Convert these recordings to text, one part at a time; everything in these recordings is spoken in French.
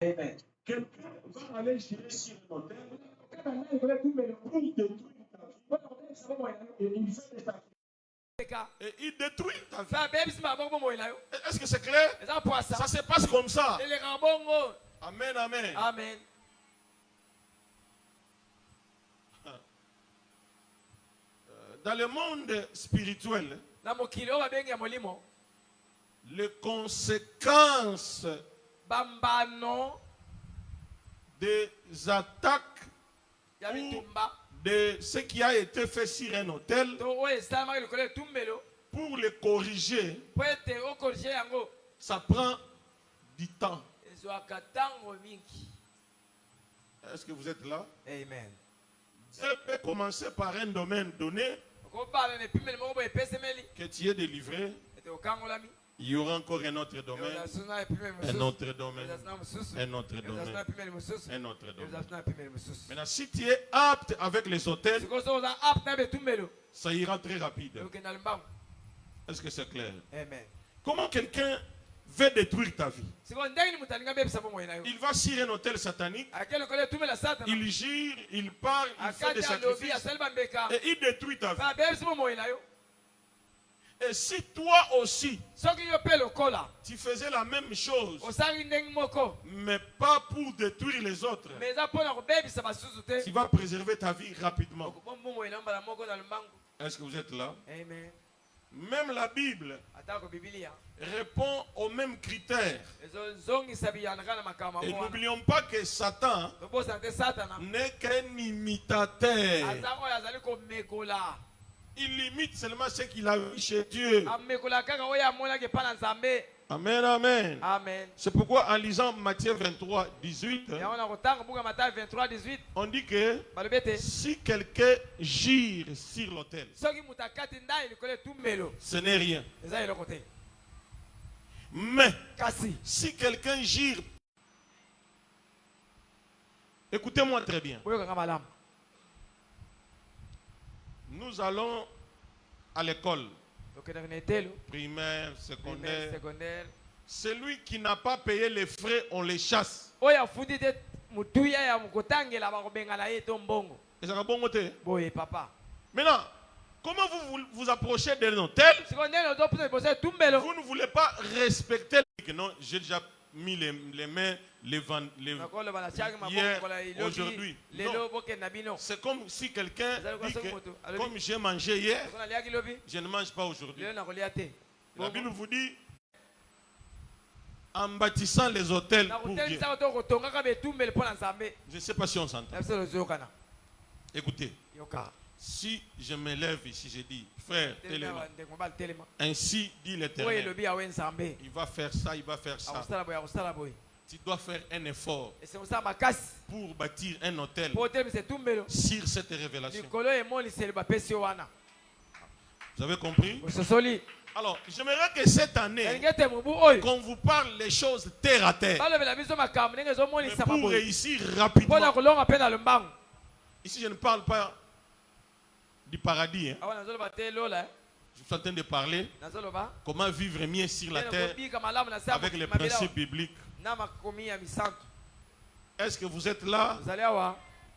Amen. Quelqu'un va aller gérer sur un hôtel pour détruire ta vie. Et il détruit ta vie. Est-ce que c'est clair? Ça se passe comme ça. Amen, amen. Amen. Dans le monde spirituel, les conséquences des attaques ou de ce qui a été fait sur un hôtel pour les corriger, ça prend du temps. Est-ce que vous êtes là? Amen. Dieu peut commencer par un domaine donné que tu es délivré. Il y aura encore un autre domaine, un autre domaine, un autre domaine, un autre domaine. Maintenant, si tu es apte avec les hôtels, ça ira très rapide. Est-ce que c'est clair? Amen. Comment quelqu'un veut détruire ta vie? Il va sur un hôtel satanique, il gire, il parle, il fait des sacrifices et il détruit ta vie. Et si toi aussi, tu faisais la même chose, mais pas pour détruire les autres, tu vas préserver ta vie rapidement. Est-ce que vous êtes là? Amen. Même la Bible répond aux mêmes critères. Et n'oublions pas que Satan n'est qu'un imitateur. Il imite seulement ce qu'il a vu chez Dieu. Amen, amen. Amen. C'est pourquoi en lisant Matthieu 23, 18, on dit que si quelqu'un gire sur l'autel, ce n'est rien. Mais si quelqu'un gire, écoutez-moi très bien. Nous allons à l'école, primaire, secondaire. Celui qui n'a pas payé les frais, on les chasse. Maintenant, comment vous vous approchez d'un hôtel? Vous ne voulez pas respecter. Non, j'ai déjà mis les mains hier, aujourd'hui. Non. C'est comme si quelqu'un dit que comme j'ai mangé hier, je ne mange pas aujourd'hui. La Bible vous dit en bâtissant les hôtels pour Dieu. Je ne sais pas si on s'entend. Écoutez, si je me lève ici, je dis, frère, ainsi dit l'Éternel, il va faire ça, il va faire ça. Tu dois faire un effort pour bâtir un hôtel sur cette révélation. Vous avez compris? Alors, j'aimerais que cette année, qu'on vous parle les choses terre à terre, mais pour réussir rapidement. Ici, je ne parle pas du paradis. Je suis en train de parler comment vivre mieux sur la terre avec les principes bibliques. Est-ce que vous êtes là?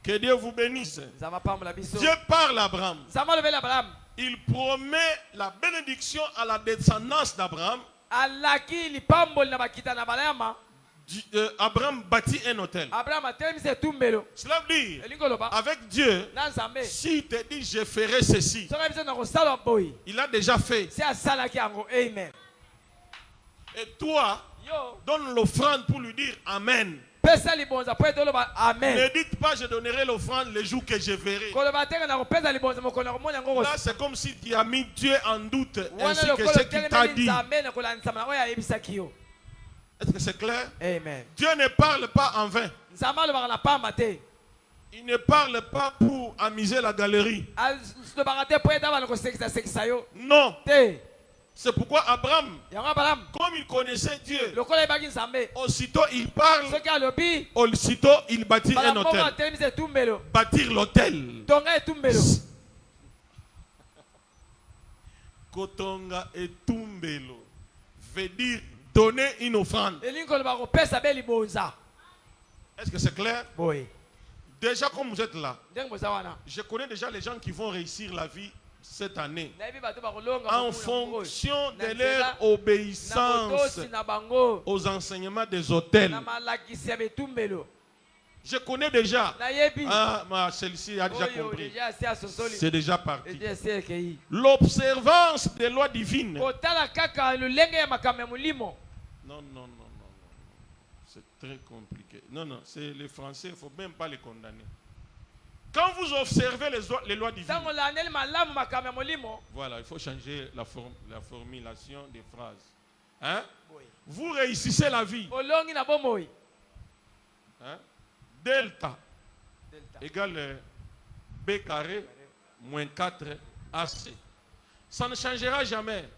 Que Dieu vous bénisse. Dieu parle à Abraham. Il promet la bénédiction à la descendance d'Abraham. Abraham bâtit un hôtel. Cela veut dire, avec Dieu, s'il te dit je ferai ceci, il a déjà fait. Et toi, donne l'offrande pour lui dire Amen. Ne dites pas je donnerai l'offrande le jour que je verrai. Là c'est comme si tu as mis Dieu en doute ainsi que ce qu'il t'a dit. Est-ce que c'est clair? Amen. Dieu ne parle pas en vain. Il ne parle pas pour amuser la galerie. Non. C'est pourquoi Abraham, comme il connaissait Dieu, aussitôt il parle, aussitôt il bâtit un hôtel. Bâtir l'hôtel. Kotonga et Tumbelo veut dire donner une offrande. Est-ce que c'est clair? Oui. Déjà, comme vous êtes là, je connais déjà les gens qui vont réussir la vie cette année en fonction de leur obéissance aux enseignements des hôtels. Je connais déjà. Celle-ci a déjà compris. C'est déjà parti. L'observance des lois divines. Non, non, non, non. C'est très compliqué. Non, non, c'est les Français, il ne faut même pas les condamner. Quand vous observez les lois divines, voilà, il faut changer la formulation des phrases. Hein? Vous réussissez la vie. Hein? Delta égale B carré moins 4 AC. Ça ne changera jamais.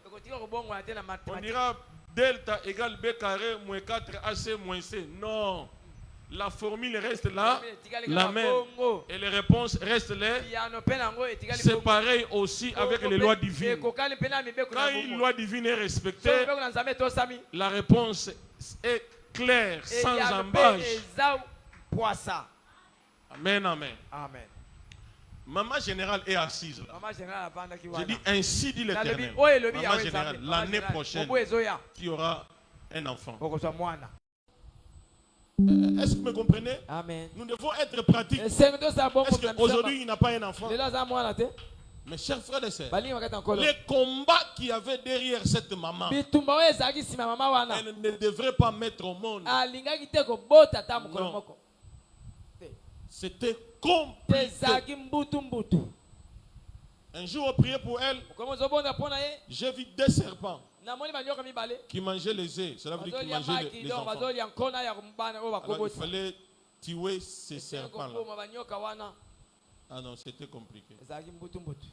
On dira delta égale B carré moins 4 AC moins C. Non. La formule reste là, la même. Et les réponses restent là. C'est pareil aussi avec les lois divines. Quand une loi divine est respectée, la réponse est claire, sans embâche. Amen, amen. Amen. Maman générale est assise là. Je dis ainsi dit l'Éternel. Maman générale, l'année prochaine, qui aura un enfant. Est-ce que vous me comprenez? Amen. Nous devons être pratiques. Est-ce qu'aujourd'hui il n'a pas un enfant? Mes chers frères et sœurs, les combats qu'il y avait derrière cette maman, elle ne devrait pas mettre au monde. Non. C'était compliqué. Un jour, on priait pour elle. J'ai vu des serpents qui mangeaient les œufs. Cela veut dire qu'ils mangeaient les enfants. Alors, il fallait tuer ces serpents-là. Ah non, c'était compliqué.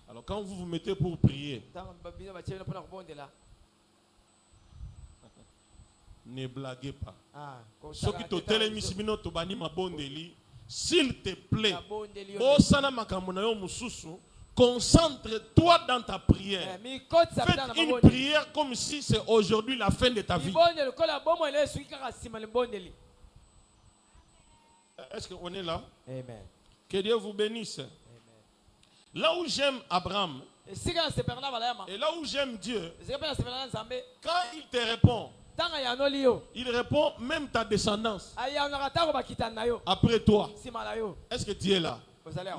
Alors, quand vous vous mettez pour prier, ne blaguez pas. S'il te plaît, concentre-toi dans ta prière. Faites une prière comme si c'est aujourd'hui la fin de ta vie. Est-ce qu'on est là? Amen. Que Dieu vous bénisse. Amen. Là où j'aime Abraham, et là où j'aime Dieu, quand il te répond, il répond même ta descendance après toi. Est-ce que tu es là?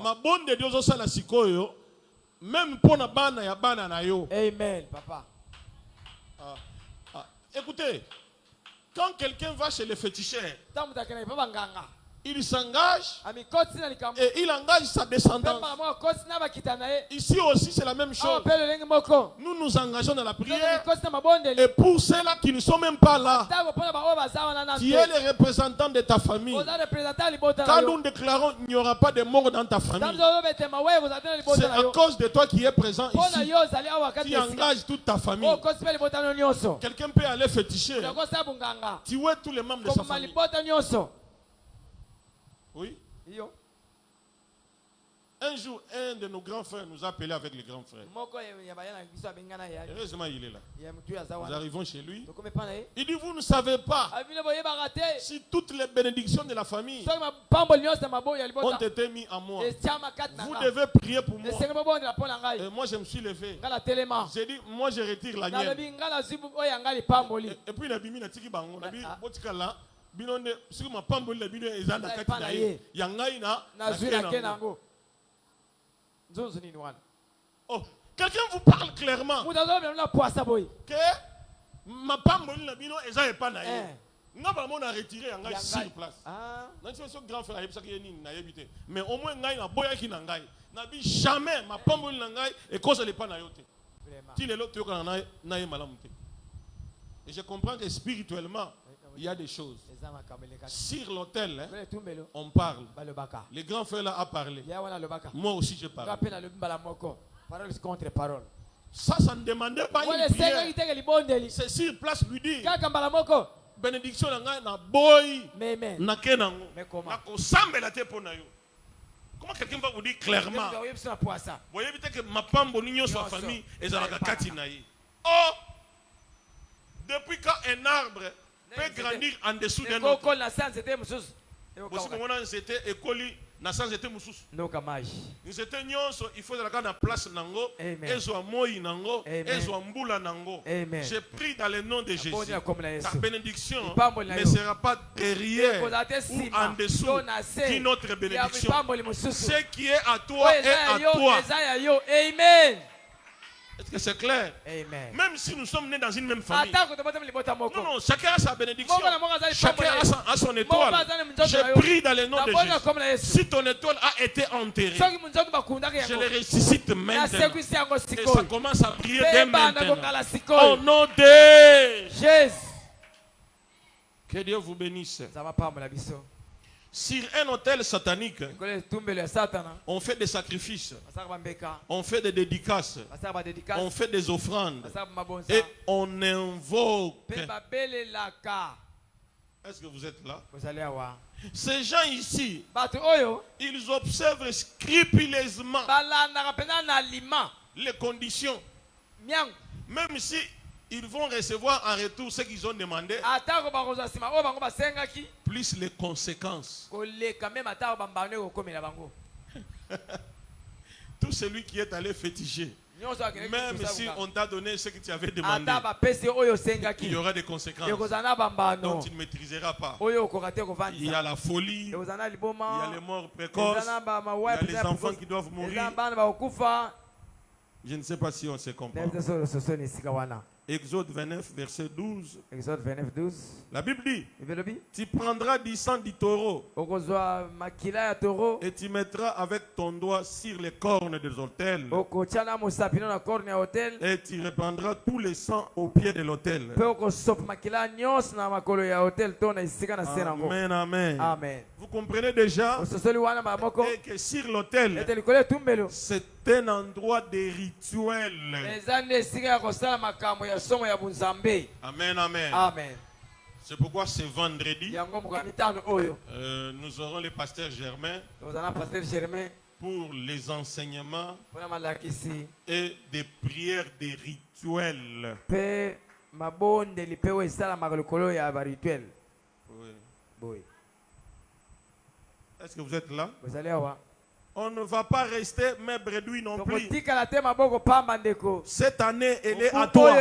Ma bonne de Dieu la sikoyo, même pour na bana ya bana na yo. Amen, papa. Écoutez, quand quelqu'un va chez le féticheur, il s'engage et il engage sa descendance. Ici aussi c'est la même chose. Nous nous engageons dans la prière. Et pour ceux-là qui ne sont même pas là, qui est le représentant de ta famille, quand nous déclarons qu'il n'y aura pas de mort dans ta famille, c'est à cause de toi qui es présent ici, qui engage toute ta famille. Quelqu'un peut aller féticher, tuer tous les membres de sa famille. Oui. Un jour, un de nos grands frères nous a appelé avec les grands frères. Heureusement, il est là. Nous arrivons chez lui. Il dit, vous ne savez pas si toutes les bénédictions de la famille ont été mises à moi. Vous devez prier pour moi. Et moi, je me suis levé. J'ai dit, moi, je retire la mienne. Et puis, il a dit, oh, quelqu'un vous parle clairement que ma pamboli na bino eza epa na ye nga ba mona retirer ngai sur place na ti so grand frère yebisa ke nini na yebite mais au moins ngai na boya ki na ngai na bi jamais ma pamboli na ngai e cause le pa na yo te ti lelo to ka na ye malamu te. Et je comprends que spirituellement il y a des choses. Sur l'autel, on parle. Le grand frère là a parlé. Moi aussi je parle. Ça ne demandait pas une prière. C'est sur place lui dire. Bénédiction na boy na kenango. Na ko sambela te pona yo. Comment quelqu'un va vous dire clairement? Vous voyez peut-être que ma pambo n'igno sa famille et zalaka kati na ye. Oh! Depuis quand un arbre peut grandir en dessous d'un autre. Aussi que c'était écoli. Nzete nyonso il faut la place nango ezwa moi nango ezwa mbula nango. J'ai pris dans le nom de Jésus. Ta bénédiction ne sera pas derrière ou en dessous de notre bénédiction. Ce qui est à toi est à toi. Amen. Est-ce que c'est clair? Amen. Même si nous sommes nés dans une même famille. Non, chacun a sa bénédiction. Chacun a son étoile. Je prie dans le nom de Jésus. Si ton étoile a été enterrée, je le ressuscite maintenant. Et ça commence à prier dès maintenant. Au nom de Jésus. Que Dieu vous bénisse. Sur un autel satanique, on fait des sacrifices, on fait des dédicaces, on fait des offrandes et on invoque. Est-ce que vous êtes là? Ces gens ici, ils observent scrupuleusement les conditions. Même si ils vont recevoir en retour ce qu'ils ont demandé, plus les conséquences. Tout celui qui est allé féticher, même si on t'a donné ce que tu avais demandé, il y aura des conséquences dont tu ne maîtriseras pas. Il y a la folie, il y a les morts précoces, il y a les enfants qui doivent mourir. Je ne sais pas si on se comprend. Exode 29, verset 12. Exode 29, 12. La Bible dit, tu prendras du sang du taureau et tu mettras avec ton doigt sur les cornes des autels et tu répandras tout le sang au pied de l'autel. Amen, amen. Amen. Vous comprenez déjà que sur l'autel, c'est un endroit de rituel. Amen, amen. Amen. C'est pourquoi ce vendredi, nous aurons le pasteur Germain pour les enseignements et des prières, des rituels. Oui. Est-ce que vous êtes là? On ne va pas rester mes bredouilles non plus. Cette année, elle est à toi.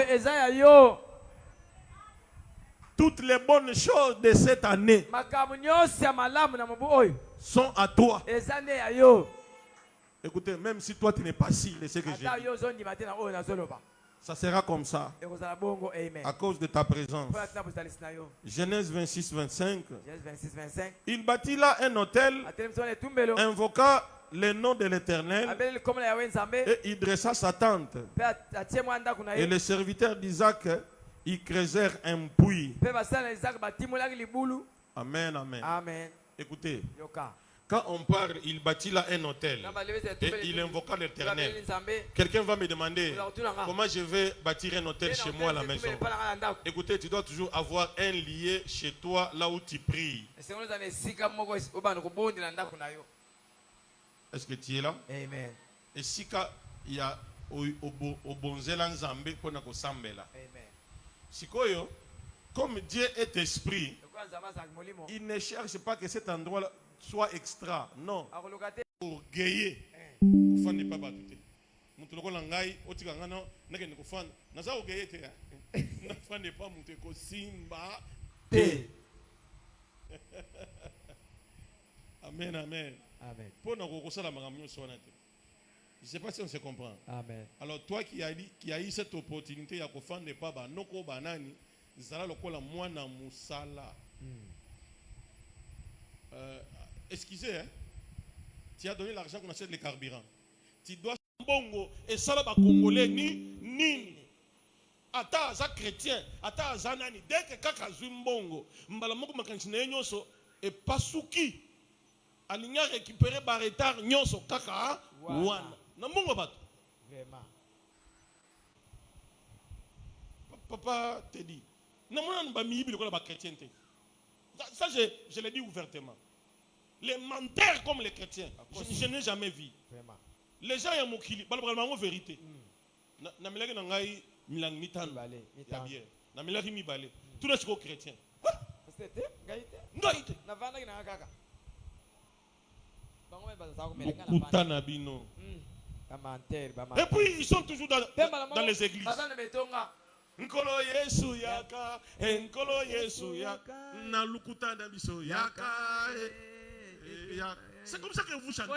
Toutes les bonnes choses de cette année sont à toi. Écoutez, même si toi tu n'es pas si, ce que j'ai dit, ça sera comme ça à cause de ta présence. Genèse 26, 25. Il bâtit là un autel, invoqua le nom de l'Éternel et il dressa sa tente. Et les serviteurs d'Isaac, ils creusèrent un puits. Amen, amen. Écoutez, quand on parle, il bâtit là un autel et il invoqua l'Éternel. Quelqu'un va me demander comment je vais bâtir un autel chez moi à la maison. Écoutez, tu dois toujours avoir un lieu chez toi là où tu pries. Est-ce que tu es là? Amen. Et si il y a au bonzela nzambe pour na kosambela. Amen. Sikoyo, comme Dieu est esprit, il ne cherche pas que cet endroit soit extra. Non. Pour gayer. Kufan n'est pas battu. Mutu ko langai otika ngana nake ni kufan. Naza o gayer te. Na fan n'est pas mutu ko simba te. Amen, amen. Amen. Pour nous recourir la magamio sonate. Je ne sais pas si on se comprend. Amen. Alors toi qui a eu cette opportunité ya kufan n'est pas ba noko banani zala lokola mwana musala. Excusez, hein? Tu as donné l'argent qu'on achète les carburants. Tu dois bongo et ça là congolais ni ata za chrétien ata za nani dès que kaka zumbongo mbala moko makanchine nyonso et pasuki alinya récupérer ba retard nyonso kaka wana na mbongo bato vraiment papa te dit na mona ba miyibi lokola ba chrétien te ça je le dis ouvertement. Les menteurs comme les chrétiens, je n'ai jamais vu. Vraiment. Les gens y ont mokili, balbalama vérité. Na milaki na ngai milang mitano ya bière. Na milaki mi balé. Tout le monde chrétien. C'était gaïté. Gaïté. Na vana ki na kaka. Lokuta Nabino. Et puis ils sont toujours dans les églises. Nkolo Yesu yaka, Nkolo Yesu yaka, na lukuta na biso yaka. C'est comme ça que vous chantez.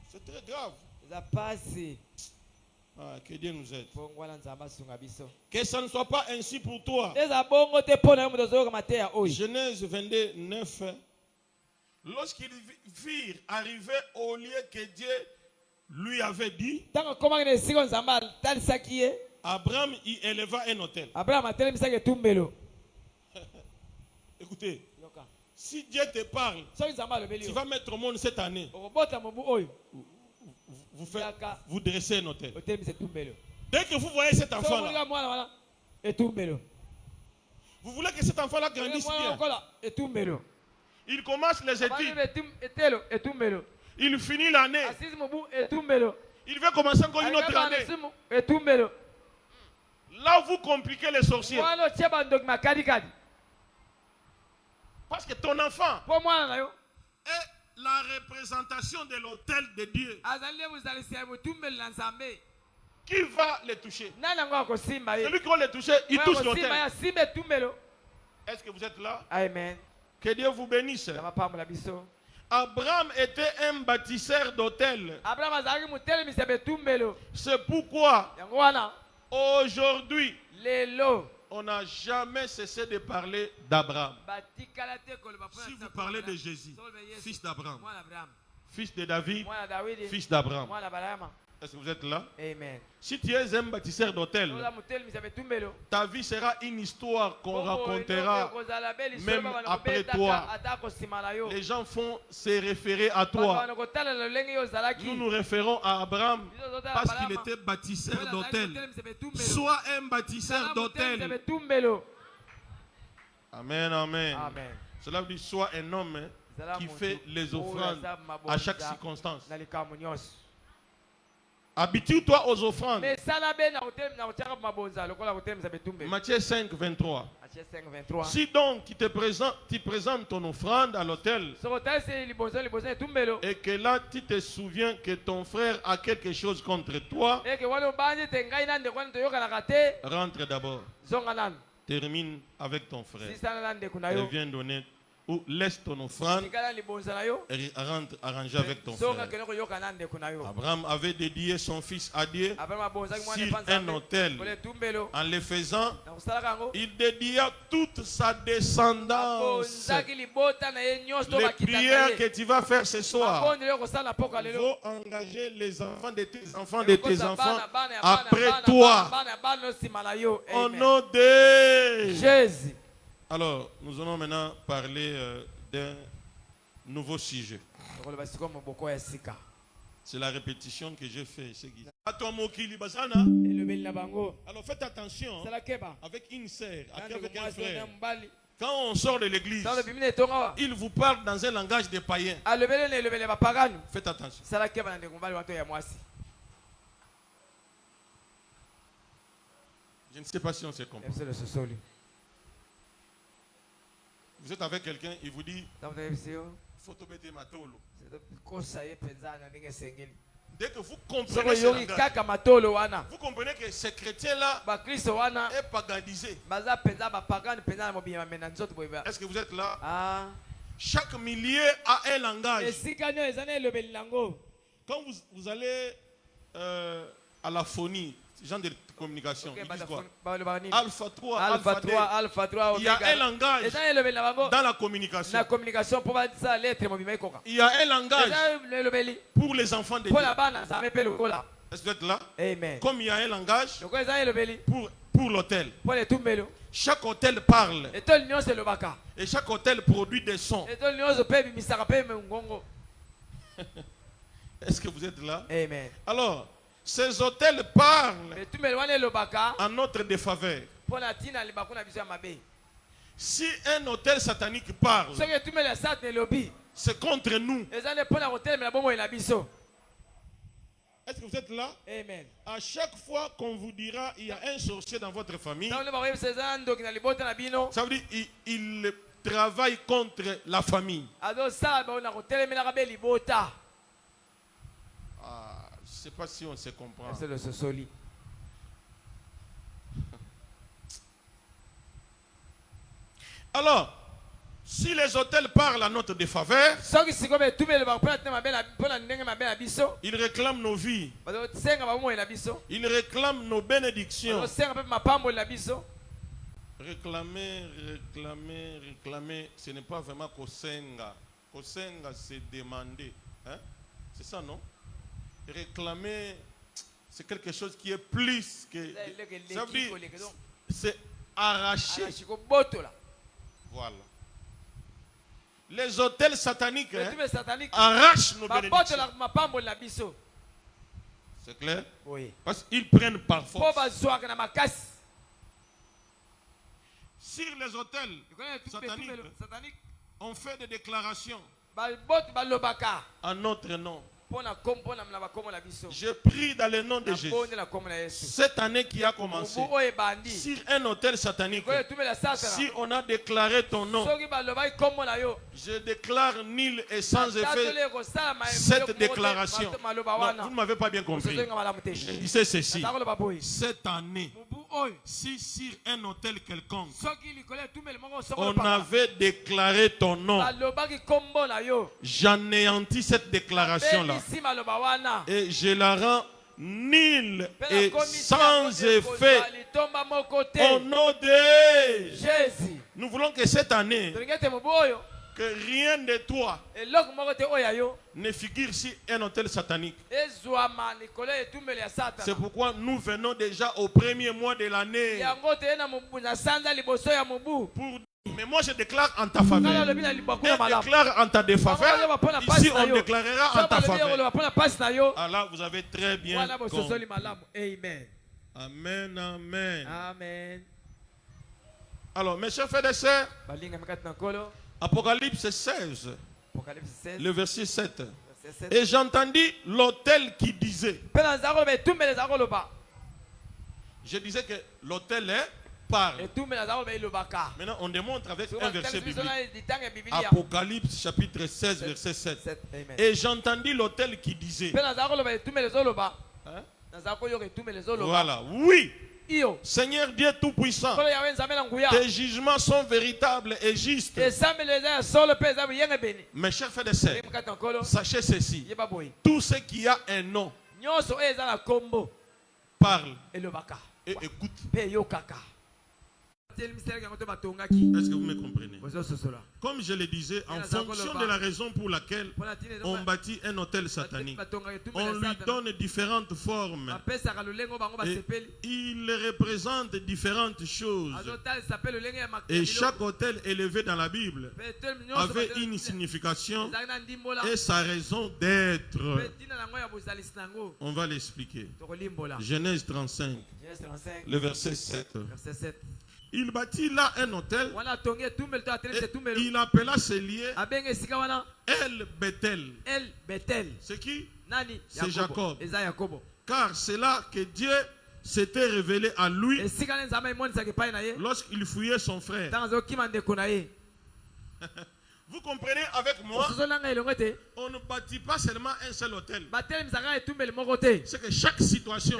C'est très grave. Ah, que Dieu nous aide. Que ça ne soit pas ainsi pour toi. Genèse 22, 9. Lorsqu'ils virent arriver au lieu que Dieu lui avait dit, Abraham y éleva un autel. Écoutez, si Dieu te parle, tu vas mettre au monde cette année. Vous dressez un autel. Dès que vous voyez cet enfant-là, vous voulez que cet enfant-là grandisse bien. Il commence les études. Il finit l'année. Il veut commencer encore une autre année. Là, vous compliquez les sorciers. Parce que ton enfant est la représentation de l'autel de Dieu. Qui va les toucher? Celui qui va les toucher, il touche l'autel. Est-ce que vous êtes là? Amen. Que Dieu vous bénisse. Abraham était un bâtisseur d'autel. C'est pourquoi aujourd'hui, on n'a jamais cessé de parler d'Abraham. Si vous parlez de Jésus, fils d'Abraham, fils de David, fils d'Abraham. Est-ce que vous êtes là? Amen. Si tu es un bâtisseur d'hôtel, ta vie sera une histoire qu'on racontera même après toi. Les gens font se référer à toi. Nous nous référons à Abraham parce qu'il était bâtisseur d'hôtel. Sois un bâtisseur d'hôtel. Amen, amen. Cela veut dire sois un homme qui fait les offrandes à chaque circonstance. Habitue-toi aux offrandes. Matthieu 5, 23. Si donc tu présentes ton offrande à l'autel et que là tu te souviens que ton frère a quelque chose contre toi, rentre d'abord. Termine avec ton frère et viens donner. Ou laisse ton offrande et rentre arranger avec ton frère. Abraham avait dédié son fils à Dieu sur un autel. En le faisant, il dédia toute sa descendance. Les prières que tu vas faire ce soir vont engager les enfants de tes enfants, de tes enfants après toi. Au nom de Jésus. Alors, nous allons maintenant parler d'un nouveau sujet. C'est la répétition que j'ai fait. Alors faites attention avec une sœur, avec un frère. Quand on sort de l'église, il vous parle dans un langage de païens. Faites attention. Je ne sais pas si on s'est compris. Vous êtes avec quelqu'un, il vous dit photobété matolo. Dès que vous comprenez ce langage, vous comprenez que ces chrétiens-là est paganisé. Est-ce que vous êtes là? Chaque milieu a un langage. Quand vous allez à la phonie, genre de communication, ils disent quoi? Alpha 3, Alpha 3. Il y a un langage dans la communication. Il y a un langage pour les enfants de Dieu. Est-ce que vous êtes là? Amen. Comme il y a un langage pour l'autel. Chaque autel parle. Et chaque autel produit des sons. Est-ce que vous êtes là? Amen. Alors, ces autels parlent en notre défaveur. Si un autel satanique parle, c'est contre nous. Est-ce que vous êtes là? Amen. À chaque fois qu'on vous dira il y a un sorcier dans votre famille, ça veut dire travaille contre la famille. Ah, je ne sais pas si on se comprend. Alors, si les hôtels parlent à notre défaveur, ils réclament nos vies. Ils réclament nos bénédictions. Réclamer, ce n'est pas vraiment Kosenga. Kosenga, c'est demander. Hein? C'est ça, non? Réclamer, c'est quelque chose qui est plus que... Ça veut dire, c'est arracher. Voilà. Les hôtels sataniques arrachent nos bénédictions. C'est clair? Oui. Parce qu'ils prennent par force. Sur les hôtels sataniques, on fait des déclarations en notre nom. Je prie dans le nom de Jésus. Cette année qui a commencé, sur un hôtel satanique, si on a déclaré ton nom, je déclare nul et sans effet cette déclaration. Non, vous ne m'avez pas bien compris. Je disais ceci. Cette année, si sur un hôtel quelconque, on avait déclaré ton nom, j'anéantis cette déclaration-là. Et je la rends nulle et sans effet au nom de Jésus. Nous voulons que cette année, que rien de toi ne figure sur un hôtel satanique. C'est pourquoi nous venons déjà au premier mois de l'année. Mais moi je déclare en ta faveur. Et déclare en ta défaveur. Ici on déclarera en ta faveur. Alors vous avez très bien compris. Amen, amen. Amen. Alors mes chers frères et sœurs, Apocalypse 16, le verset 7. Et j'entendis l'autel qui disait. Je disais que l'autel parle. Maintenant, on démontre avec un verset biblique. Apocalypse chapitre 16, verset 7. Et j'entendis l'autel qui disait. Hein? Voilà, oui. Seigneur Dieu Tout-Puissant, tes jugements sont véritables et justes. Mes chers frères et sœurs, sachez ceci. Tout ce qui a un nom parle et écoute. Est-ce que vous me comprenez? Comme je le disais, en fonction de la raison pour laquelle on bâtit un hôtel satanique, on lui donne différentes formes. Et il représente différentes choses. Et chaque hôtel élevé dans la Bible avait une signification et sa raison d'être. On va l'expliquer. Genèse 35, le verset 7. Il bâtit là un hôtel et il appela ce lieu El Bethel. C'est qui? C'est Jacob. Car c'est là que Dieu s'était révélé à lui lorsqu'il fouillait son frère. Vous comprenez avec moi? On ne bâtit pas seulement un seul hôtel. C'est que chaque situation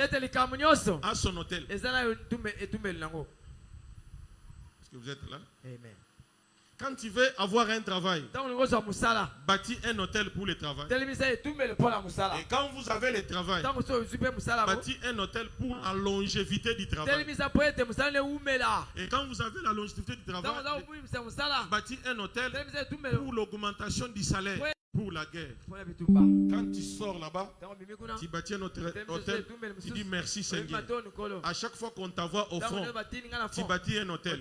a son hôtel. Vous êtes là? Amen. Quand tu veux avoir un travail, bâtis un hôtel pour le travail. Et quand vous avez le travail, bâtis un hôtel pour la longévité du travail. Et quand vous avez la longévité du travail, bâtis un hôtel pour l'augmentation du salaire. Pour la guerre. Quand tu sors là-bas, tu bâtis un hôtel, tu dis merci Seigneur. À chaque fois qu'on t'envoie au front, tu bâtis un hôtel.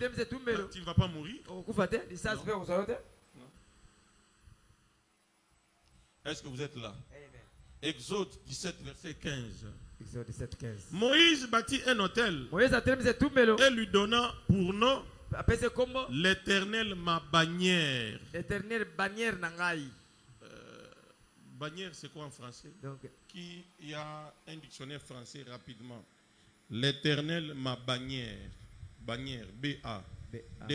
Tu ne vas pas mourir. Est-ce que vous êtes là? Exode 17, verset 15. Moïse bâtit un hôtel et lui donna pour nom l'Éternel ma bannière. Bannière, c'est quoi en français? Qui y a un dictionnaire français rapidement? L'Éternel ma bannière. Bannière, B-A-D-N-I.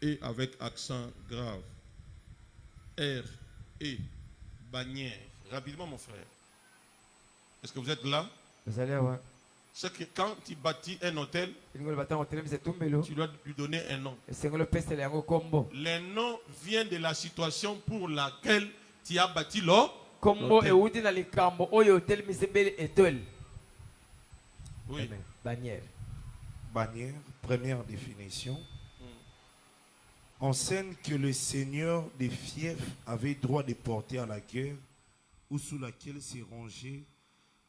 et avec accent grave. R, E, bannière. Rapidement, mon frère. Est-ce que vous êtes là? Vous allez voir. C'est que quand tu bâtis un hôtel, tu dois lui donner un nom. Le nom vient de la situation pour laquelle tu as bâti l'hôtel. Oui. Bannière. Bannière, première définition. Enseigne que le seigneur des fiefs avait droit de porter à la guerre ou sous laquelle se rangeaient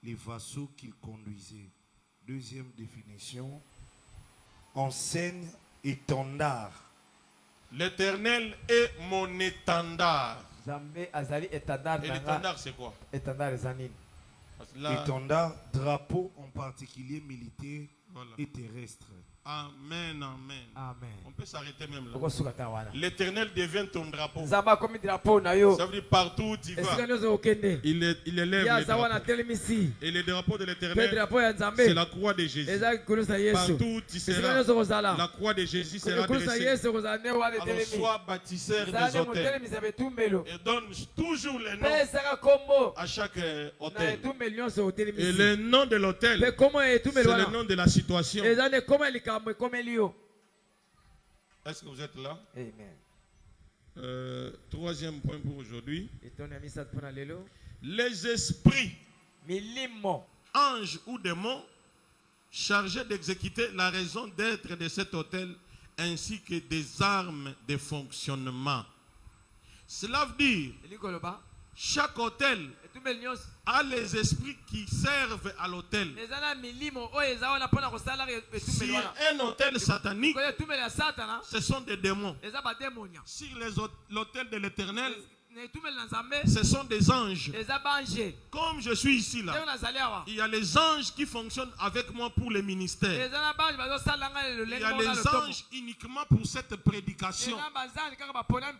les vassaux qu'il conduisait. Deuxième définition. Enseigne étendard. L'Éternel est mon étendard. Étendard, c'est quoi? Étendard, drapeau en particulier militaire et terrestre. Amen, amen. Amen. On peut s'arrêter même là. L'Éternel devient ton drapeau. Ça veut dire partout où tu vas, il élève les drapeaux. Et le drapeau de l'Éternel, c'est la croix de Jésus. Partout où tu seras, la croix de Jésus sera dressée. Alors sois bâtisseur des hôtels et donne toujours les noms à chaque hôtel. Et le nom de l'hôtel, c'est le nom de la situation. Est-ce que vous êtes là? Amen. Troisième point pour aujourd'hui. Les esprits, anges ou démons, chargés d'exécuter la raison d'être de cet hôtel ainsi que des armes de fonctionnement. Cela veut dire chaque hôtel a les esprits qui servent à l'hôtel. Si un hôtel satanique, ce sont des démons. Sur l'hôtel de l'Éternel, ce sont des anges. Comme je suis ici là, il y a les anges qui fonctionnent avec moi pour le ministère. Il y a les anges uniquement pour cette prédication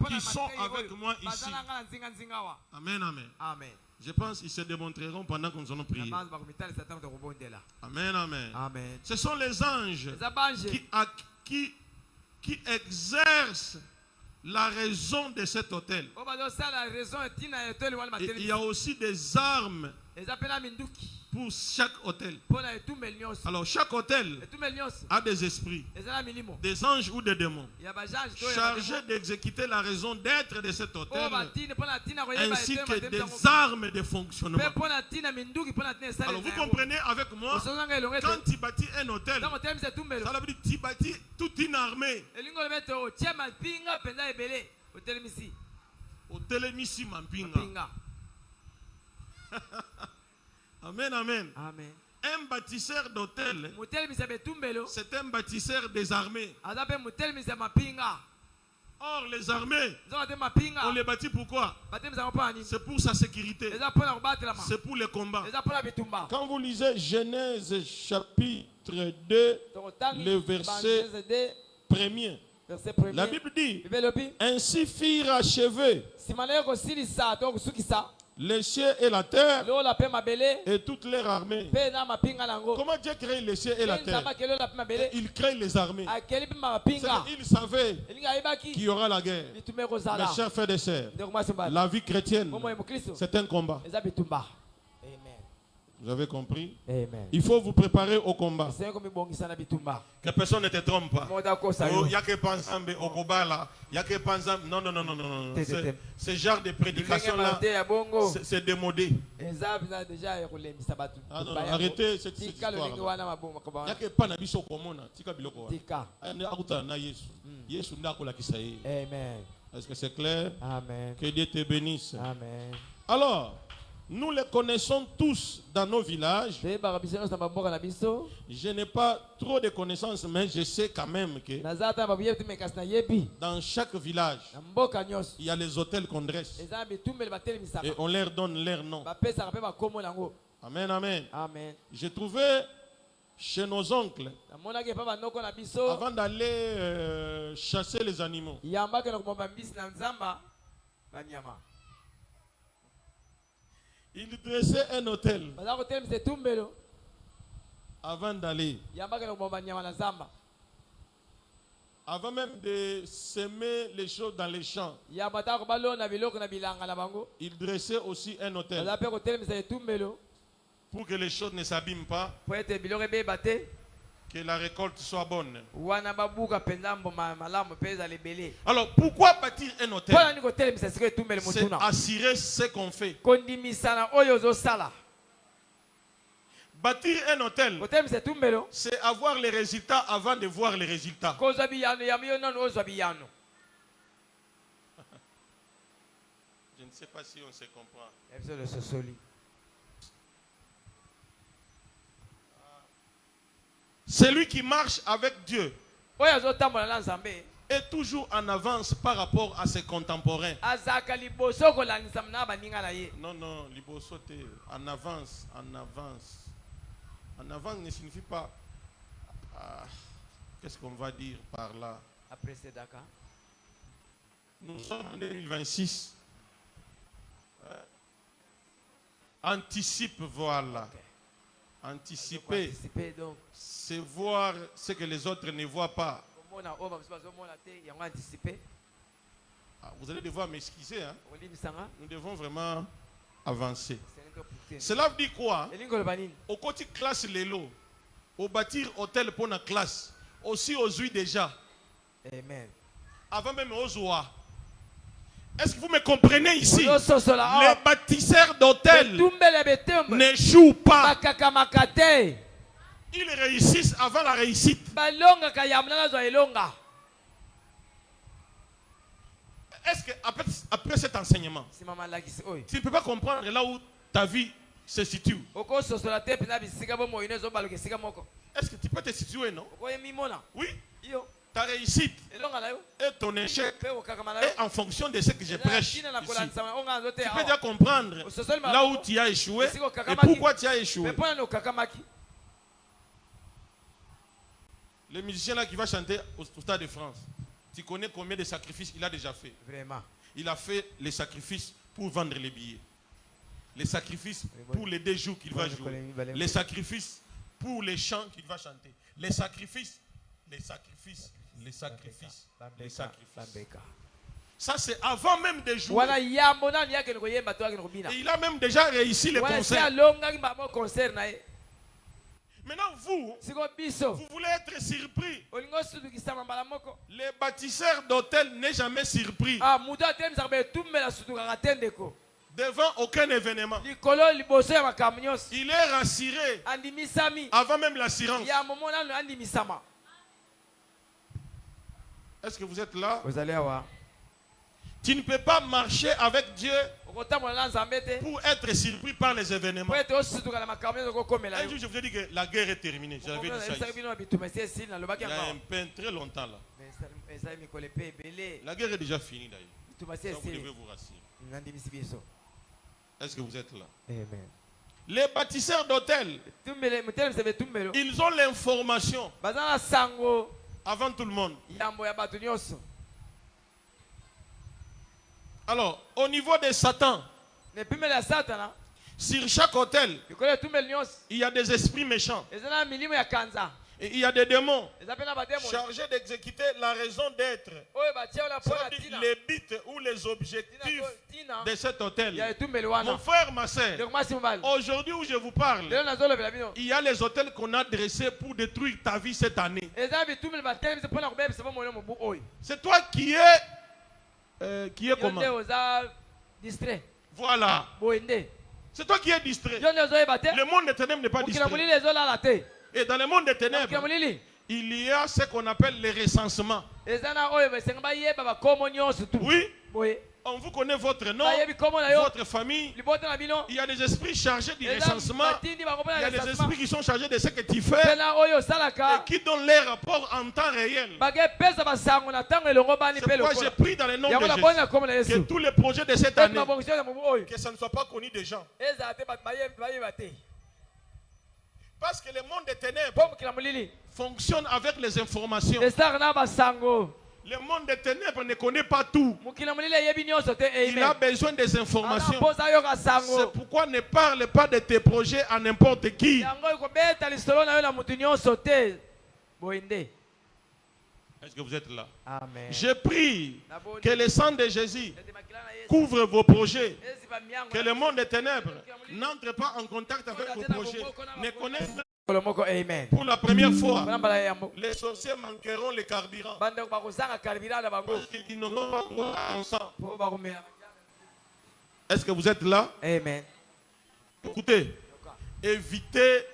qui sont avec moi ici. Amen, amen. Amen. Je pense qu'ils se démontreront pendant que nous allons prier. Amen, amen. Amen. Ce sont les anges qui exercent la raison de cet hôtel. Et il y a aussi des armes pour chaque hôtel. Alors chaque hôtel a des esprits, des anges ou des démons chargés d'exécuter la raison d'être de cet hôtel ainsi que des armes de fonctionnement. Alors vous comprenez avec moi, quand tu bâtis un hôtel, ça veut dire que tu bâtis toute une armée. Otelemisi mampinga. Amen, amen. Amen. Un bâtisseur d'hôtel, c'est un bâtisseur des armées. Or, les armées, on les bâtit pourquoi? C'est pour sa sécurité. C'est pour les combats. Quand vous lisez Genèse chapitre 2, le verset 1er, la Bible dit, ainsi firent achevés les cieux et la terre et toute leur armée. Comment Dieu crée les cieux et la terre? Il crée les armées. Il savait qu'il y aura la guerre. Mes chers frères et sœurs, la vie chrétienne, c'est un combat. Vous avez compris? Amen. Il faut vous préparer au combat. Que personne ne te trompe pas. Il n'y a que Panzambe au Kobala. Il n'y a que Panzambe. Non, non, non, non, non. Ce genre de prédication-là, c'est démodé. Ah non, arrêtez cette histoire-là. Il n'y a que Panabiso Komona. Amen. Est-ce que c'est clair? Amen. Que Dieu te bénisse. Amen. Alors, nous les connaissons tous dans nos villages. Je n'ai pas trop de connaissances, mais je sais quand même que dans chaque village, il y a les hôtels qu'on dresse. Et on leur donne leur nom. Amen, amen. Amen. J'ai trouvé chez nos oncles, avant d'aller chasser les animaux, ils dressaient un hôtel avant d'aller. Avant même de semer les choses dans les champs, il dressait aussi un autel pour que les choses ne s'abîment pas, que la récolte soit bonne. Alors pourquoi bâtir un autel? C'est assurer ce qu'on fait. Bâtir un hôtel, c'est avoir les résultats avant de voir les résultats. Je ne sais pas si on se comprend. Celui qui marche avec Dieu est toujours en avance par rapport à ses contemporains. Non, non, libosote, en avance, en avance. En avance ne signifie pas... qu'est-ce qu'on va dire par là? Après c'est Dakar. Nous sommes en 2026. Anticipe, voilà. Okay. Anticiper, c'est voir ce que les autres ne voient pas. Vous allez devoir m'excuser. Hein? Nous devons vraiment avancer. Cela veut dire quoi? Au côté classe l'élo, au bâtir hôtel pour la classe, aussi aux huiles déjà. Amen. Avant même aux oies. Est-ce que vous me comprenez ici? Les bâtisseurs d'hôtels n'échouent pas. Ils réussissent avant la réussite. Est-ce que après cet enseignement, tu ne peux pas comprendre là où ta vie se situe? Est-ce que tu peux te situer, non? Oui. Ta réussite et ton échec est en fonction de ce que je prêche ici. Tu peux déjà comprendre là où tu as échoué et pourquoi tu as échoué. Le musicien là qui va chanter au Stade de France, tu connais combien de sacrifices il a déjà fait? Vraiment. Il a fait les sacrifices pour vendre les billets, les sacrifices pour les 2 jours qu'il va jouer, les sacrifices pour les chants qu'il va chanter, les sacrifices. Ça c'est avant même de jouer. Et il a même déjà réussi les concerts. Maintenant vous voulez être surpris. Les bâtisseurs d'hôtels n'est jamais surpris devant aucun événement. Il est rassuré avant même l'assurance. Est-ce que vous êtes là? Vous allez avoir. Tu ne peux pas marcher avec Dieu pour être surpris par les événements. Un jour, je vous ai dit que la guerre est terminée. J'avais dit ça ici. Il y a un peu très longtemps là. La guerre est déjà finie d'ailleurs. Donc vous devez vous rassurer. Est-ce que vous êtes là? Amen. Les bâtisseurs d'hôtels, ils ont l'information avant tout le monde. Alors, au niveau de Satan, sur chaque hôtel, il y a des esprits méchants. Et il y a des démons chargés d'exécuter la raison d'être, les buts ou les objectifs de cet hôtel. Mon frère, ma soeur, aujourd'hui où je vous parle, il y a les hôtels qu'on a dressés pour détruire ta vie cette année. C'est toi qui es comment? Voilà. C'est toi qui es distrait. Le monde des ténèbres n'est pas distrait. Et dans le monde des ténèbres, il y a ce qu'on appelle les recensements. Oui. On vous connaît votre nom, votre famille. Il y a des esprits chargés du recensement. Il y a des esprits qui sont chargés de ce que tu fais et qui donnent les rapports en temps réel. C'est pourquoi j'ai pris dans le nom de Jésus que tous les projets de cette année, que ça ne soit pas connu des gens. Parce que le monde des ténèbres fonctionne avec les informations. Le monde des ténèbres ne connaît pas tout. Il a besoin des informations. C'est pourquoi ne parle pas de tes projets à n'importe qui. Est-ce que vous êtes là? Amen. Je prie que le sang de Jésus couvre vos projets. Que le monde des ténèbres n'entre pas en contact avec vos projets. Ne connaissent pas. Pour la première fois, les sorciers manqueront le carburant. Parce qu'ils n'auront pas ensemble. Est-ce que vous êtes là? Amen. Écoutez, évitez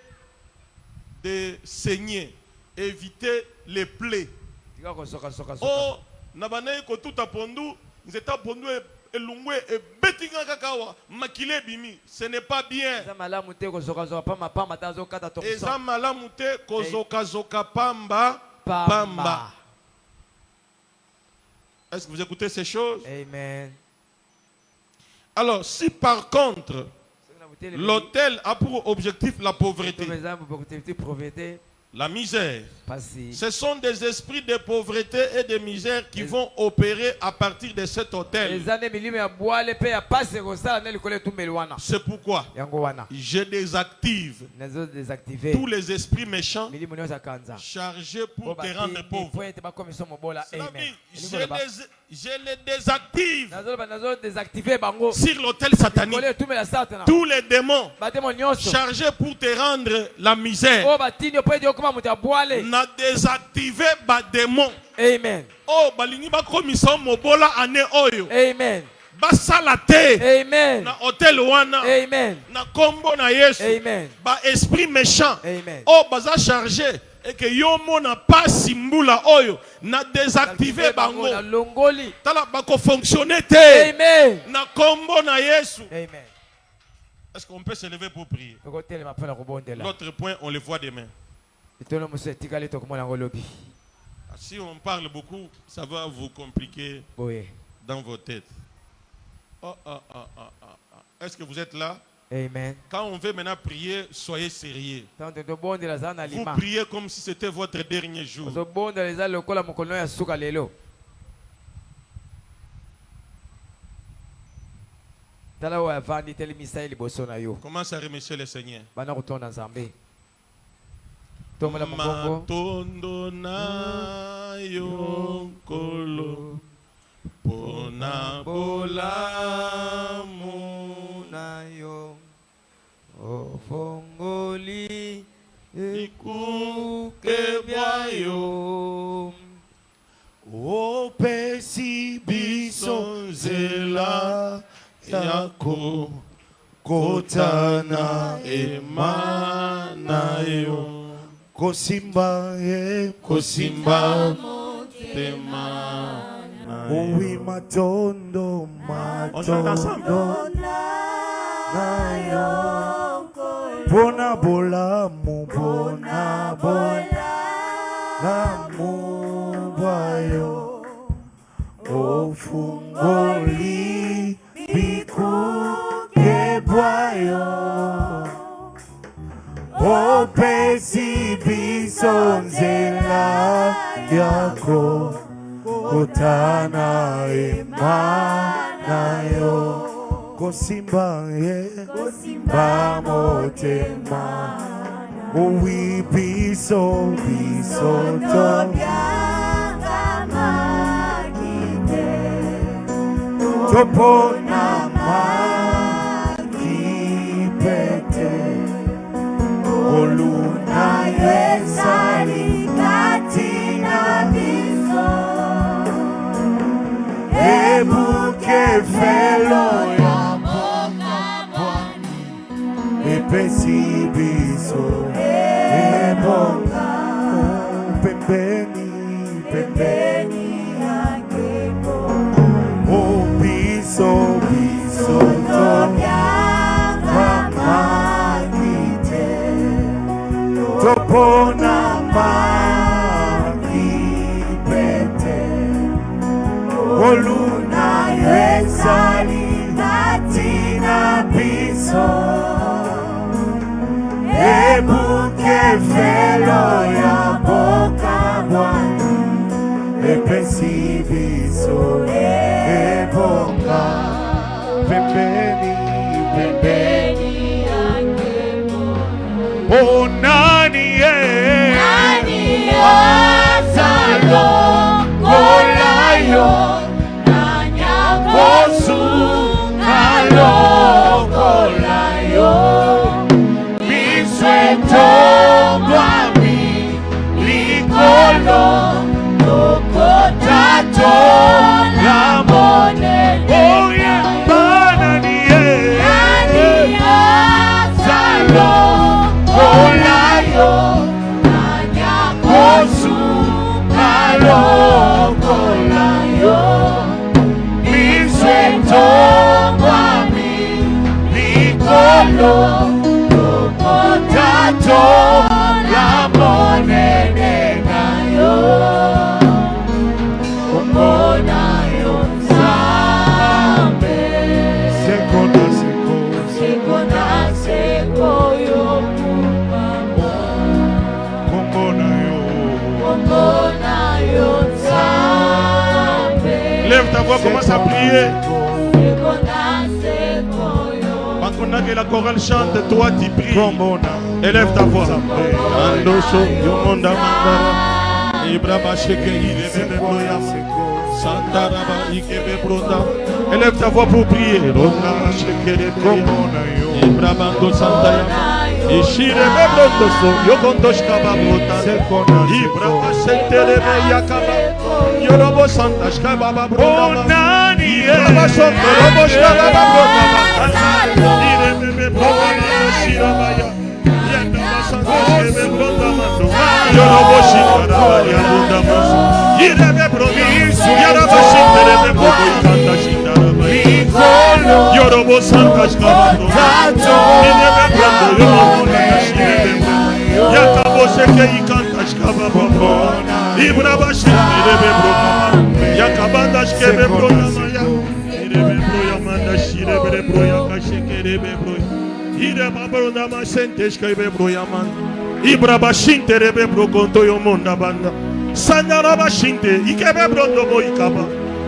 de saigner. Évitez les plaies. Oh, nabanaye ko tout apondu, nzeta pondu elungwe e betinga kakawa makile bimi, ce n'est pas bien. Eza malamu te kozoka pamba pamba. Est-ce que vous écoutez ces choses? Amen. Alors, si par contre l'autel a pour objectif la pauvreté, la misère, ce sont des esprits de pauvreté et de misère qui vont opérer à partir de cet autel. C'est pourquoi je désactive tous les esprits méchants chargés pour te rendre pauvre. Je les désactive sur l'autel satanique. Tous les démons chargés pour te rendre la misère. Na désactiver ba démon. Amen. Oh balingi ba komisa mobola ane oyo. Amen. Basala te. Amen. Na hotel wana. Amen. Na kombo na Yesu. Amen. Ba esprit méchant. Amen. Oh baza chargé et que yo mona pas simbula oyo na désactiver bango. Na longoli. Tala ba ko fonctionner te. Amen. Na kombo na Yesu. Amen. Est-ce qu'on peut se lever pour prier? L'autre point, on le voit demain. Si on parle beaucoup, ça va vous compliquer dans vos têtes. Est-ce que vous êtes là? Amen. Quand on veut maintenant prier, soyez sérieux. Vous priez comme si c'était votre dernier jour. Commence à remercier le Seigneur. Matondo na yonkolo pona bolamu na yo ofongoli ikuke bwayo opesi biso nzela yako kotana emanayo kosimba tema. Oui, matondo nayo pona bolamu bwayo ofungoli bikuke bwayo opesi biso nzela yako kotana emanayo kosimba motema oui biso topona makipete oluna yesali katina biso ebuke felo ya boka bwani epesi biso ebonga pembeni yakeko o biso topona makipete oluna yesali natina biso ebuke felo ya boka bwani epesi biso ebonga pembeni oh nani azalo Lève ta voix, commence à prier. Pendant que la chorale chante, toi tu pries. Élève ta voix. Élève ta voix pour prier. Yorobo Santa Shkaba Brona Yorobo Santa Robo Shkaba Brona Irebe Brona Shirabaya Yanda Santa Shkaba Brona Yorobo Shikara Yanda Mas Irebe Brona Yorobo Shikara Brona Shikara Yorobo Santa Shkaba Brona Irebe Brona Shirebe Yakabo Sheke Ikanta Shkaba Brona Ibraba Shirebe Brona Yakabanda Shkebe Brona Maya Irebe Broya Manda Shirebe Broya Kashekebe Broya Ireba Brona Masente Shkebe Broya Man Ibraba Shinte Rebe Brokonto Yomonda Banda Sandaraba Shinte Ikebe Brondo Boikaba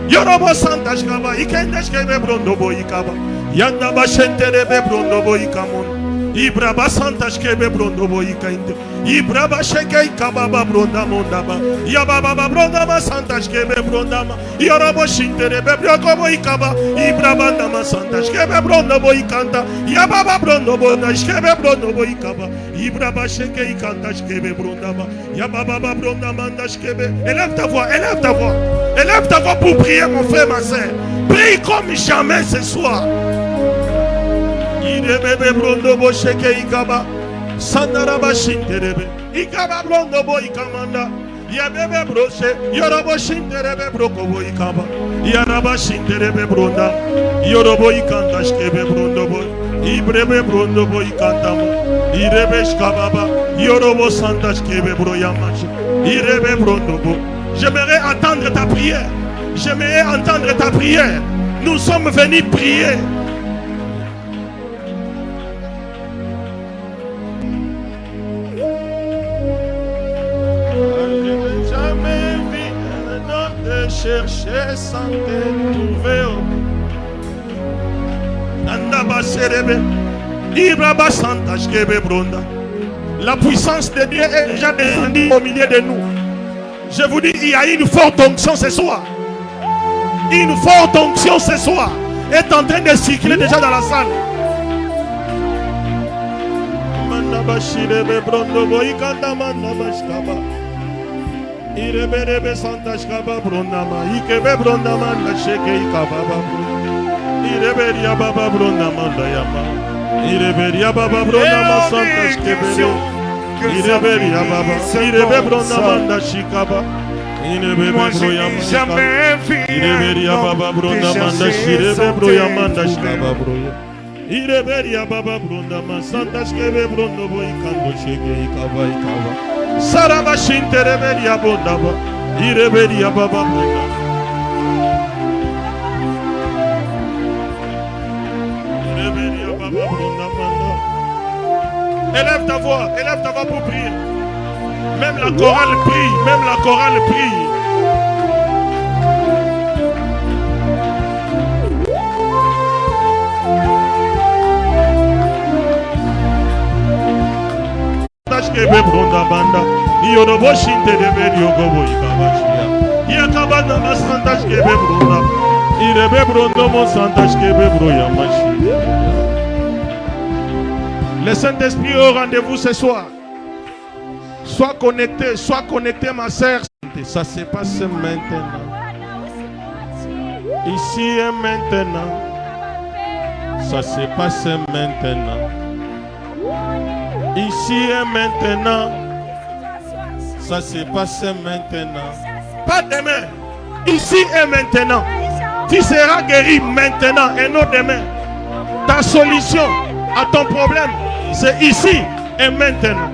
Yorobo Santa Shkaba Ikende Shkebe Brondo Boikaba Yanda Bashente Rebe Brondo Boikamon Ibraba Santa Shkebe Brondo Boikainte Ibraba Sheke Kababa Bronda Mondaba Yababa Bronda Santa Shkebe Brondama Yorobo Shintere Bebroko Boikaba Ibraba Dama Santa Shkebe Brondo Boikanta Yababa Brondo Bonda Shkebe Brondo Boikaba Ibraba Sheke Ikanta Shkebe Brondama Yababa Bronda Manda Shkebe. Élève ta voix, élève ta voix. Élève ta voix pour prier mon frère, ma soeur. Prie comme jamais ce soir. Irebe Brondo Bo Sheke Ikaba Sandaraba Shinterebe Ikaba Brondo Bo Ikamanda Yabebe Brose Yorobo Shinterebe Broko Bo Ikaba Yaraba Shinterebe Bronda Yorobo Ikanda Shkebe Brondo Bo Ibrebe Brondo Bo Ikantamo Irebe Shkababa Yorobo Santa Shkebe Broyamash Irebe Brondo Bo. J'aimerais entendre ta prière. J'aimerais entendre ta prière. Nous sommes venus prier. Chercher sans te trouver. La puissance de Dieu est déjà descendue au milieu de nous. Je vous dis, il y a une forte onction ce soir. Une forte onction ce soir est en train de circuler déjà dans la salle. Irebe Santa Shkaba Brondama Ikebe Brondama Sheke Ikababa Irebe Yababa Brondama Dayama Irebe Yababa Brondama Santa Shkebe Irebe Yababa Irebe Brondama Shikaba Irebe Broyama Irebe Yababa Brondama Shirebe Broyama Shkaba Broya Irebe Yababa Brondama Santa Shkebe Brondobo Ikando Sheke Ikaba Ikaba Saraba Shintereberia Bondaba, Ireberia Baba Bonda. Ireberia Baba Bonda Banda. Élève ta voix pour prier. Même la chorale prie, même la chorale prie. Shkebe Bronda Banda Yorobo Shinte de Beriogobo Ikabashia Yakabana Masanta Shkebe Bronda Irebe Brondo Monsanta Shkebe Broyamashi. Le Saint-Esprit est au rendez-vous ce soir. Sois connecté ma sœur. Ça se passe maintenant. Ici et maintenant. Ça se passe maintenant. Ici et maintenant, ça se passe maintenant. Pas demain. Ici et maintenant. Tu seras guéri maintenant et non demain. Ta solution, à ton problème. C'est ici et maintenant.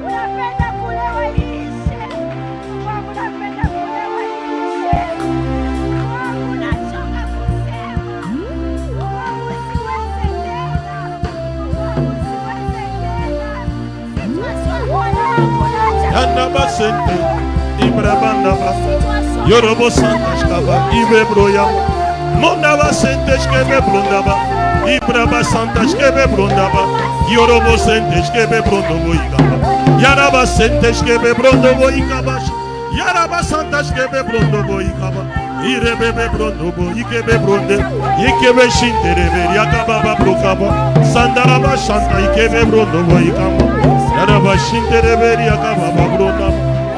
Anaba sente Ibrabandaba Yorobo Santashkaba Ibebroya Mondaba sente Shkebe Brondaba Ibraba Santashkebe Brondaba Yorobo sente Shkebe Brondobo Ikaba Yaraba sente Shkebe Brondobo Ikaba Yaraba Santashkebe Brondobo Ikaba Irebebe Brondobo Ikebe Bronde Ikebe Shinterebe Yakaba Brokaba Sandaraba Shanta Ikebe Brondobo Ikaba Yaraba Shinterebe Yakaba Brondobo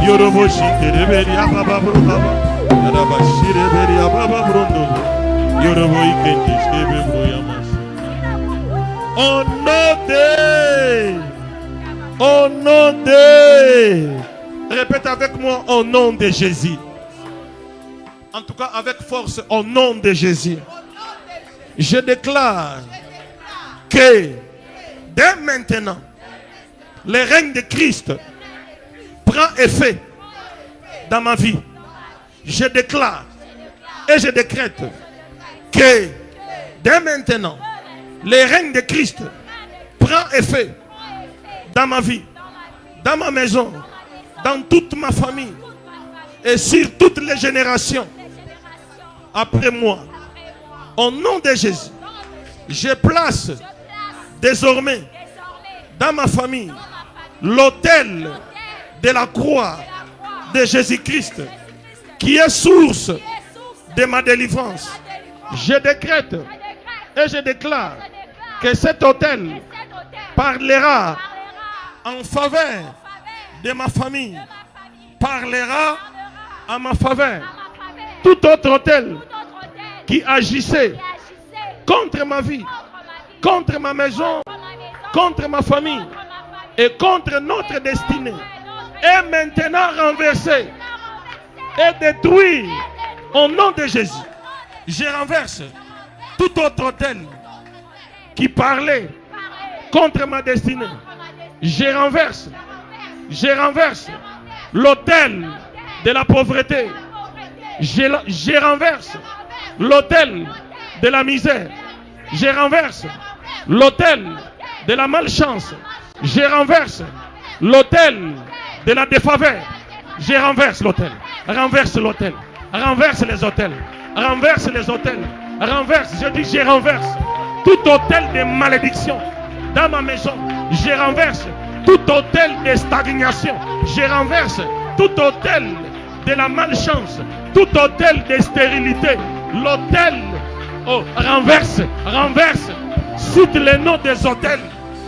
Yorobo Shinterebe Yakaba Brokaba Yaraba Shirebe Yakaba Brondobo Yorobo Ikente Shkebe Broyamas. Au nom de, répète avec moi, au nom de Jésus. En tout cas avec force, au nom de Jésus. Je déclare que dès maintenant, le règne de Christ prend effet dans ma vie. Je déclare et je décrète que dès maintenant, le règne de Christ prend effet dans ma vie, dans ma maison, dans toute ma famille et sur toutes les générations après moi. Au nom de Jésus, je place désormais dans ma famille l'autel de la croix de Jésus-Christ qui est source de ma délivrance. Je décrète et je déclare que cet autel parlera en faveur de ma famille, parlera en ma faveur. Tout autre autel qui agissait contre ma vie, contre ma maison, contre ma famille et contre notre destinée est maintenant renversé et détruit au nom de Jésus. Je renverse tout autre autel qui parlait contre ma destinée. Je renverse l'autel de la pauvreté. Je renverse l'autel de la misère. Je renverse l'autel de la malchance. Je renverse l'autel de la défaveur. Je renverse l'autel. Renverse l'autel. Renverse les autels. Renverse les autels. Renverse. Je dis je renverse tout autel de malédiction dans ma maison. Je renverse tout autel de stagnation. Je renverse tout autel de la malchance. Tout autel de stérilité. L'autel, renverse. Cite les noms des autels.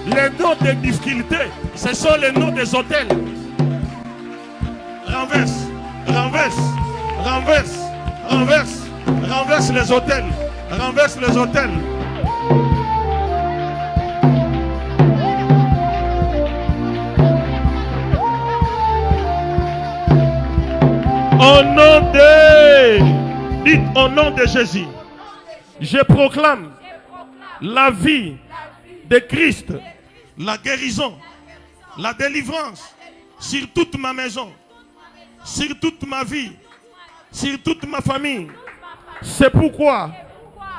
Les noms des difficultés. Ce sont les noms des autels. Renverse les autels. Renverse les autels. Au nom de, dites au nom de Jésus, je proclame la vie de Christ, la guérison, la délivrance sur toute ma maison, sur toute ma vie, sur toute ma famille. C'est pourquoi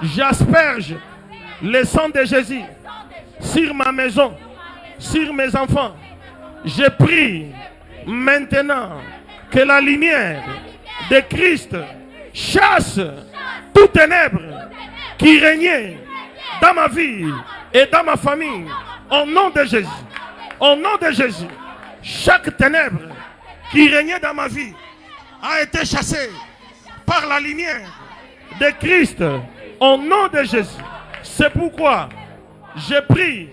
j'asperge le sang de Jésus sur ma maison, sur mes enfants. Je prie maintenant que la lumière de Christ chasse toute ténèbre qui régnait dans ma vie et dans ma famille. Au nom de Jésus. Au nom de Jésus. Chaque ténèbre qui régnait dans ma vie a été chassée par la lumière de Christ. Au nom de Jésus. C'est pourquoi je prie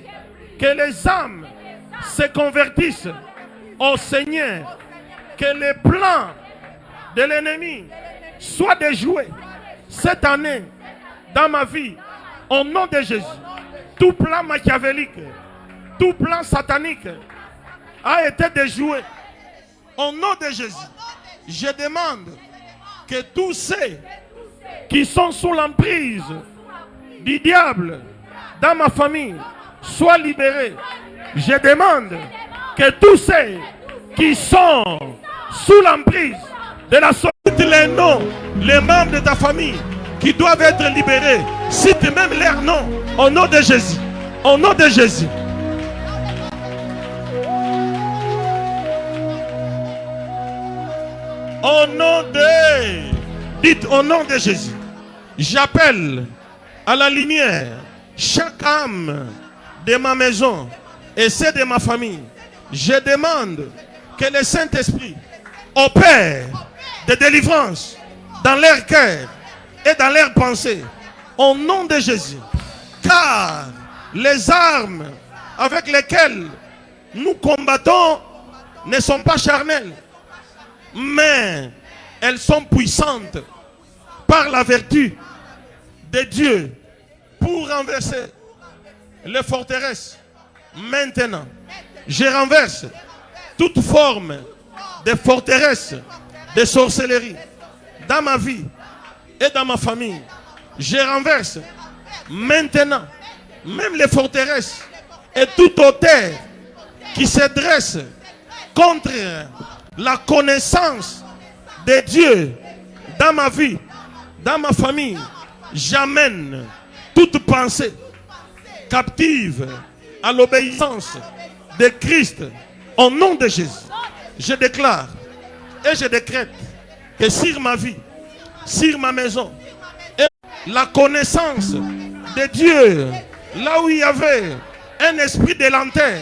que les âmes se convertissent au Seigneur. Que les plans de l'ennemi soient déjoués cette année dans ma vie. Au nom de Jésus. Tout plan machiavélique, tout plan satanique a été déjoué. Au nom de Jésus, je demande que tous ceux qui sont sous l'emprise du diable dans ma famille soient libérés. Je demande que tous ceux qui sont sous l'emprise de la société, les noms, les membres de ta famille qui doivent être libérés, cite même leurs noms au nom de Jésus. Au nom de Jésus. Au nom de... Dites au nom de Jésus. J'appelle à la lumière chaque âme de ma maison et celle de ma famille. Je demande que le Saint-Esprit opère des délivrances dans leur cœur et dans leurs pensées. Au nom de Jésus. Car les armes avec lesquelles nous combattons ne sont pas charnelles, mais elles sont puissantes par la vertu de Dieu pour renverser les forteresses. Maintenant, je renverse toute forme de forteresse de sorcellerie dans ma vie et dans ma famille. Je renverse maintenant même les forteresses et toute hauteur qui se dresse contre la connaissance de Dieu dans ma vie, dans ma famille. J'amène toute pensée captive à l'obéissance de Christ au nom de Jésus. Je déclare et je décrète que sur ma vie, sur ma maison, et la connaissance de Dieu, là où il y avait un esprit de lenteur,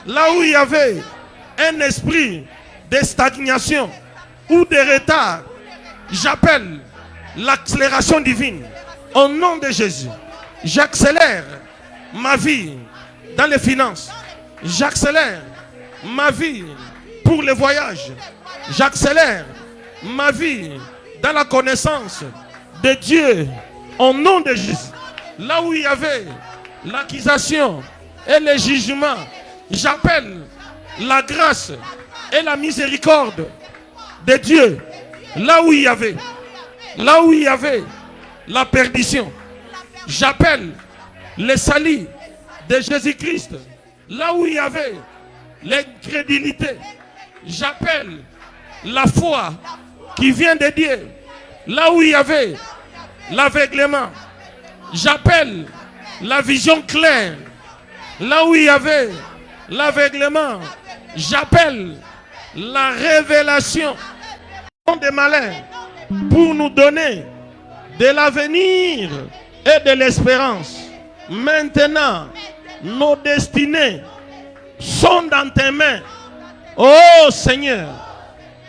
là où il y avait un esprit de stagnation ou de retard, j'appelle l'accélération divine au nom de Jésus. J'accélère ma vie dans les finances. J'accélère ma vie pour les voyages. J'accélère ma vie dans la connaissance de Dieu au nom de Jésus. Là où il y avait l'accusation et le jugement, j'appelle la grâce et la miséricorde de Dieu. Là où il y avait la perdition, j'appelle le salut de Jésus-Christ. Là où il y avait l'incrédulité, j'appelle la foi qui vient de Dieu. Là où il y avait l'aveuglement, j'appelle la vision claire. Là où il y avait l'aveuglement, j'appelle la révélation des malins pour nous donner de l'avenir et de l'espérance. Maintenant, nos destinées sont dans tes mains. Oh Seigneur,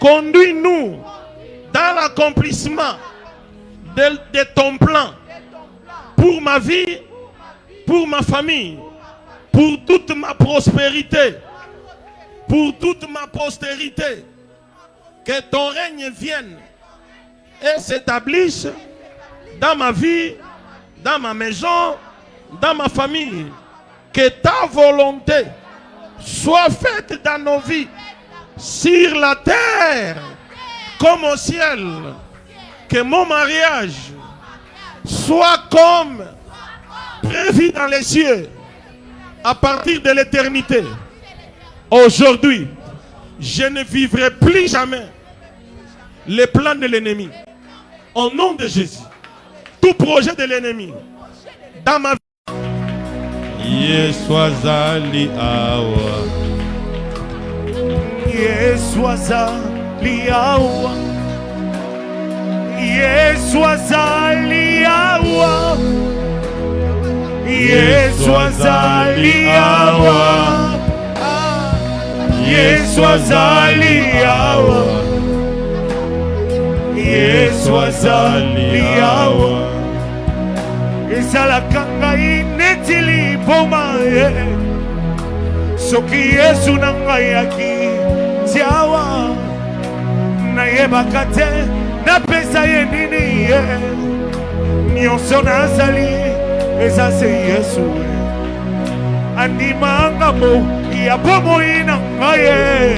conduis-nous dans l'accomplissement de ton plan pour ma vie, pour ma famille, pour toute ma prospérité, pour toute ma postérité. Que ton règne vienne et s'établisse dans ma vie, dans ma maison, dans ma famille. Que ta volonté soit faite dans nos vies, sur la terre comme au ciel. Que mon mariage soit comme prévu dans les cieux à partir de l'éternité. Aujourd'hui, je ne vivrai plus jamais les plans de l'ennemi. Au nom de Jésus, tout projet de l'ennemi dans ma vie. Yeswazali awa. Yeswazali awa. Yeswazali awa. Yeswazali awa. Yeswazali awa. Yeswazali awa. Ezalaka ngai neti liboma soki Yesu na ngai akitiawa nayebaka te napesa ye nini nyonso nazali eza se Yesu andimanga mo ya bomoi na ngai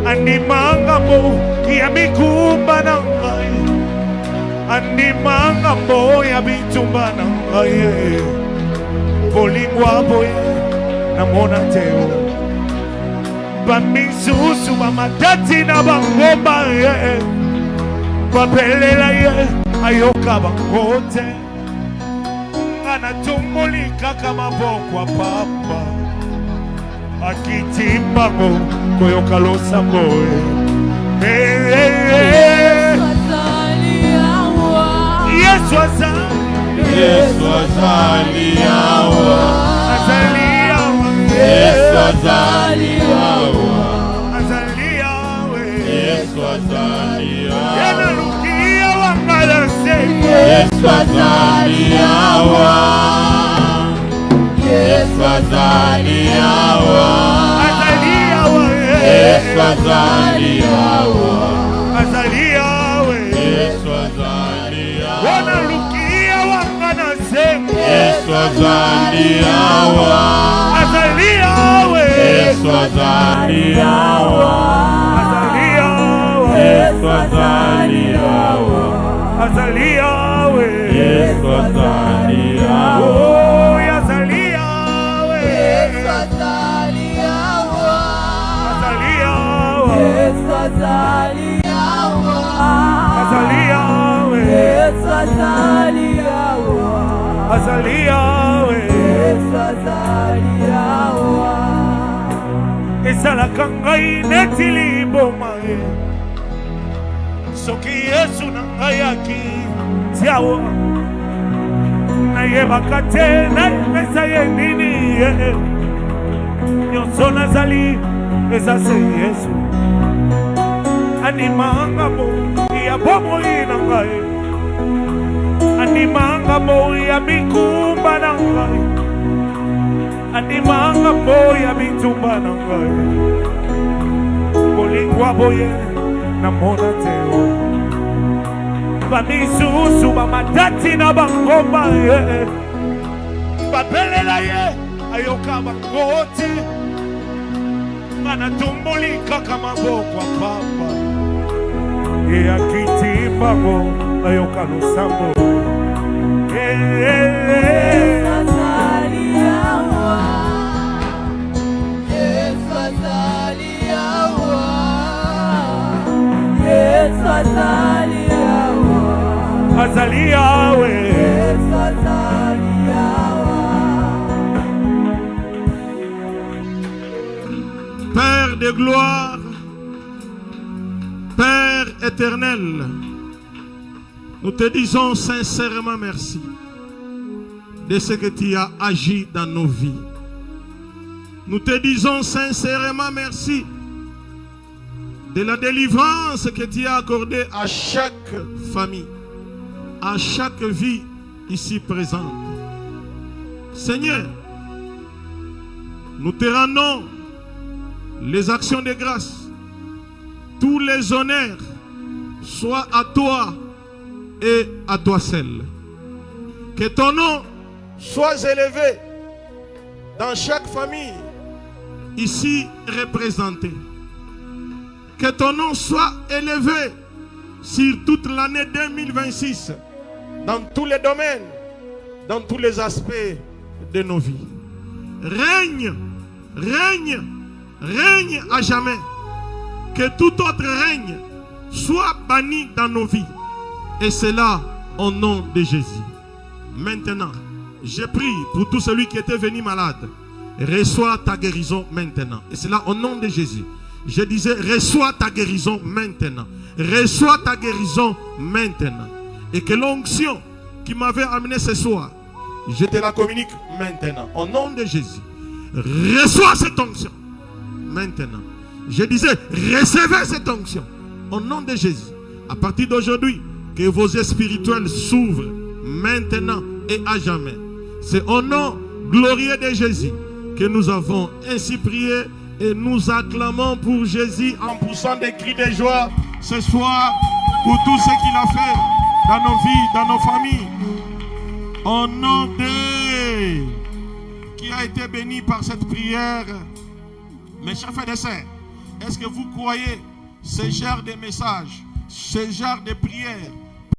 andimanga mo ya mikumba na ngai andimanga mo ya bitumba na ngai bolingwa boye namona teo bamisusu bamatati na bangomba bapelela ye ayoka bango te nga natomboli kaka maboko papa akitimbango koyoka losambo Yesu azali yawa azali yawa Yesu azali yawa azali yawa Yesu azali yawa yana lukia wangala se Yesu azali yawa Yesu azali yawa azali yawa Yesu azali yawa azali yawa Yesu azali yawa wana lukia wangana se Yesu azali yawa azali yawa Yesu azali yawa azali yawa Yesu azali yawa azali yawa Yesu azali yawa oh yazali yawa Yesu azali yawa azali yawa Yesu azali yawa azali yawa Yesu azali yawa azali yawa Yesu azali yawa esalaka ngai neti liboma soki Yesu na ngai akitiawa nayebaka te nayebisa ye nini nyonso nazali eza se Yesu animanga mo ya bomoi na ngai animanga mo ya mikumba na ngai animanga mo ya mitumba na ngai bolingwa boye namona teo bamisusu bamatati na bangomba bapelela ye ayoka bango te anatomboli kaka maboko papa ye akitimbango ayoka losambo Yesu azali yawa Yesu azali yawa Yesu azali yawa azali yawe Yesu azali yawa Père de gloire, Père éternel, nous te disons sincèrement merci de ce que tu as agi dans nos vies. Nous te disons sincèrement merci de la délivrance que tu as accordée à chaque famille, à chaque vie ici présente. Seigneur, nous te rendons les actions de grâce. Tous les honneurs soient à toi et à toi seul. Que ton nom soit élevé dans chaque famille ici représentée. Que ton nom soit élevé sur toute l'année 2026 dans tous les domaines, dans tous les aspects de nos vies. Règne, règne, règne à jamais. Que tout autre règne soit banni dans nos vies. Et cela au nom de Jésus. Maintenant, je prie pour tout celui qui était venu malade. Reçois ta guérison maintenant. Et cela au nom de Jésus. Je disais, reçois ta guérison maintenant. Reçois ta guérison maintenant. Et que l'onction qui m'avait amené ce soir, je te la communique maintenant. Au nom de Jésus. Reçois cette onction maintenant. Je disais, recevez cette onction. Au nom de Jésus. À partir d'aujourd'hui, que vos spirituels s'ouvrent maintenant et à jamais. C'est au nom glorieux de Jésus que nous avons ainsi prié et nous acclamons pour Jésus en poussant des cris de joie ce soir pour tout ce qu'il a fait dans nos vies, dans nos familles. Au nom de qui a été béni par cette prière. Mes chers frères et sœurs, est-ce que vous croyez ce genre de messages, ce genre de prières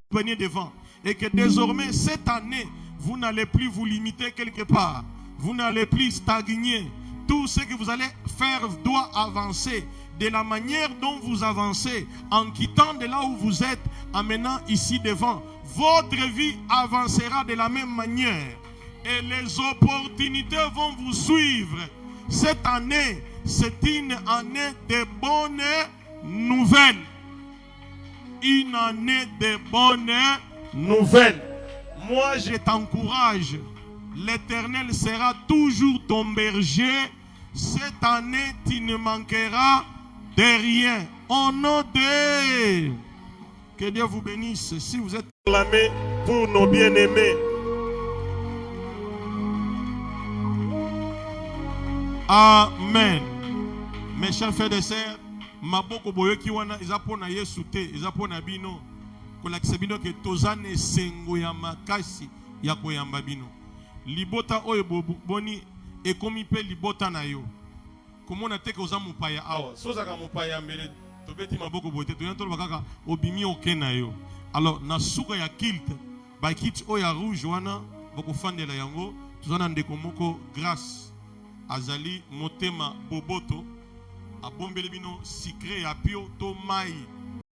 venir devant et que désormais cette année vous n'allez plus vous limiter quelque part, Vous n'allez plus stagner. Tout ce que vous allez faire doit avancer. De la manière dont vous avancez, en quittant de là où vous êtes, en menant ici devant, votre vie avancera de la même manière. Et les opportunités vont vous suivre. Cette année, c'est une année de bonnes nouvelles. Une année de bonnes nouvelles. Moi, je t'encourage. L'Éternel sera toujours ton berger. Cette année, tu ne manqueras de rien. Au nom de... Que Dieu vous bénisse. Si vous êtes acclamés pour nos bien-aimés. Amen. Mes chers frères et sœurs, maboko boyoki wana izapona Yesu te, izapona bino. Kolakisa bino ke tozane sengo ya makasi ya koyamba bino. Libota oyo boni ekomi pe libota na yo. Komona te koza mupaya awa. Sozaka mupaya mbele tobeti maboko bote to yanto bakaka obimi okena yo. Alors na suka ya kilt ba kit oyo ya rouge wana boko fandela yango tozana ndeko moko grâce azali motema boboto abombeli bino secret ya pio to mai